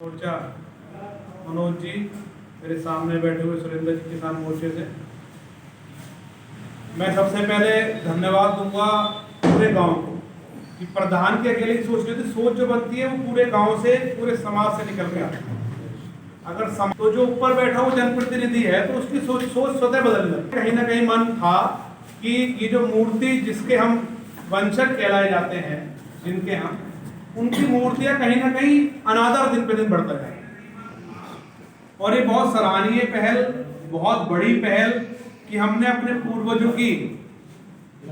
मोर्चा मनोज जी मेरे सामने बैठे हुए सुरेंद्र जी किसान मोर्चे से मैं सबसे पहले धन्यवाद दूंगा पूरे गांव को कि प्रधान की अकेले सोच नहीं होती, सोच जो बनती है वो पूरे गांव से पूरे समाज से निकल के आती है। अगर तो जो ऊपर बैठा वो जनप्रतिनिधि है तो उसकी सोच स्वतः बदल जाती है। कहीं ना कहीं मन था कि ये जो मूर्ति जिसके हम वंशज कहलाए जाते हैं, जिनके हम, उनकी मूर्तियां कहीं ना कहीं अनादर दिन पे दिन बढ़ता जाए और ये बहुत सराहनीय पहल, बहुत बड़ी पहल कि हमने अपने पूर्वजों की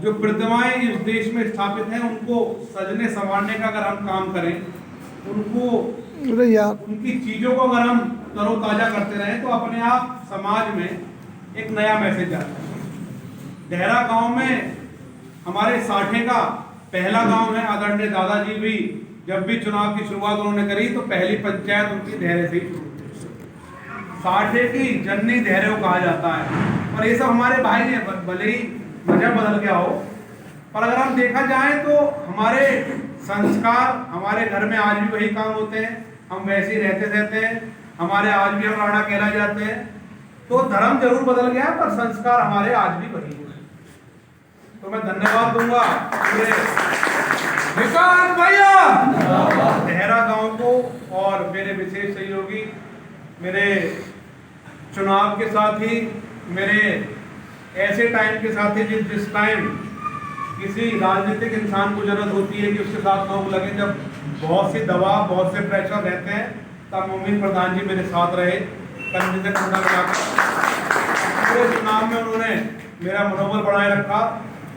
जो प्रतिमाएं इस देश में स्थापित हैं उनको सजने संवारने का अगर हम काम करें, उनको उनकी चीजों को अगर हम तरोताजा करते रहें तो अपने आप समाज में एक नया मैसेज आता है। देहरा गांव में हमारे साठे का पहला गांव है। आदरणीय दादाजी भी जब भी चुनाव की शुरुआत उन्होंने करी तो पहली पंचायत उनकी देहरे से ही शुरू। साठे की जननी देहरे को कहा जाता है और ये सब हमारे भाई ने, भले ही वजह बदल गया हो, पर अगर हम देखा जाए तो हमारे संस्कार हमारे घर में आज भी वही काम होते हैं, हम वैसे ही रहते हैं, हमारे आज भी हम राणा कहलाए जाते हैं। तो धर्म जरूर बदल गया पर संस्कार हमारे आज भी वही हैं। तो मैं धन्यवाद दूंगा पूरे विकास भैया देहरा गांव को और मेरे विशेष सहयोगी, मेरे चुनाव के साथ ही, मेरे ऐसे टाइम के साथ ही जिस टाइम किसी राजनीतिक इंसान को जरूरत होती है कि उसके साथ लोग लगे, जब बहुत सी दबाव, बहुत से प्रेशर रहते हैं, तब मोमिन प्रधान जी मेरे साथ रहे। कंधे से कंधा मिलाकर पूरे चुनाव में उन्होंने मेरा मनोबल बनाए रखा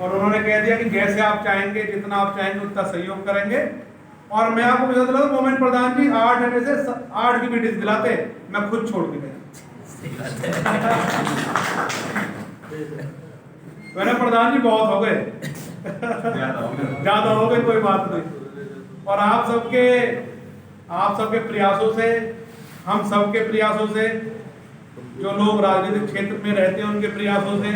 और उन्होंने कह दिया कि जैसे आप चाहेंगे, जितना आप चाहेंगे उतना सहयोग करेंगे। और मैं आपको बता दूं, मोमिन प्रधान जी 8 में से 8 की मीटिंग दिलाते, मैं खुद छोड़ के गया। मैंने प्रधान जी बहुत हो गए, ज्यादा हो गए, कोई बात नहीं। और आप सबके प्रयासों से, हम सबके प्रयासों से, जो लोग राजनीतिक क्षेत्र में रहते हैं उनके प्रयासों से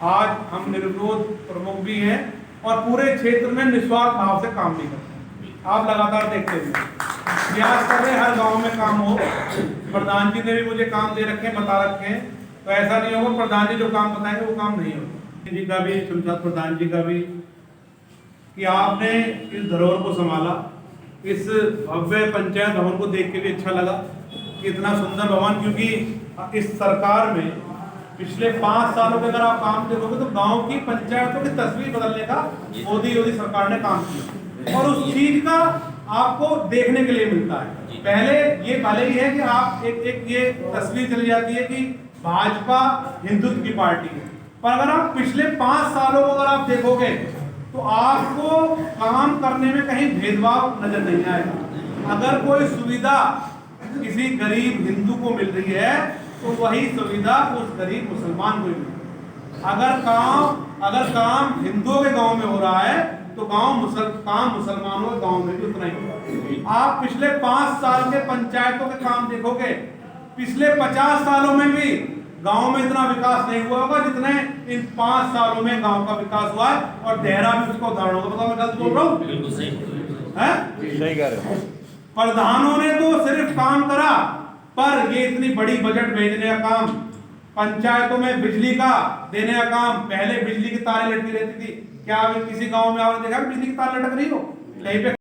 आज हम निर्विरोध प्रमुख भी हैं और पूरे क्षेत्र में निस्वार्थ भाव से काम भी करते हैं। आप लगातार देखते हैं, प्रयास कर रहे हर गांव में काम हो। प्रधान जी ने भी मुझे काम दे रखे हैं, बता रखे हैं, तो ऐसा नहीं होगा प्रधान जी जो काम बताएंगे वो काम नहीं होगा। जी का भी, सुनचांद प्रधान जी का भी, कि आपने इस धरोहर को संभाला। इस भव्य पंचायत भवन को देख के भी अच्छा लगा कि इतना सुंदर भवन, क्योंकि इस सरकार में पिछले 5 सालों के अगर आप काम देखोगे तो गांव की पंचायतों की तस्वीर बदलने का मोदी सरकार ने काम किया और उस चीज का आपको देखने के लिए मिलता है। पहले ये भले ही है कि आप एक ये तस्वीर चली जाती है कि भाजपा हिंदुत्व की पार्टी है, पर अगर आप पिछले 5 सालों को अगर आप देखोगे तो आपको काम करने में कहीं भेदभाव नजर नहीं आएगा। अगर कोई सुविधा किसी गरीब हिंदू को मिल रही है तो वही सुविधा उस गरीब मुसलमान को मिल रही है। अगर काम हिंदुओं के गांव में हो रहा है तो काम मुसलमानों के गांव में भी उतना ही होगा। आप पिछले 5 साल के पंचायतों के काम देखोगे, पिछले 50 सालों में भी गांव में इतना विकास नहीं हुआ होगा जितने इन 5 सालों में गांव का विकास हुआ है। और देहरा भी उसका उदाहरण होगा। बताओ मैं गलत बोल रहा हूँ? बिल्कुल सही कह रहे हो। प्रधानों ने तो सिर्फ काम करा, पर ये इतनी बड़ी बजट भेजने का काम, पंचायतों में बिजली का देने का काम, पहले बिजली की तारें लटकी रहती थी, क्या अभी किसी गांव में आपने देखा बिजली की तार लटक रही हो? कहीं पे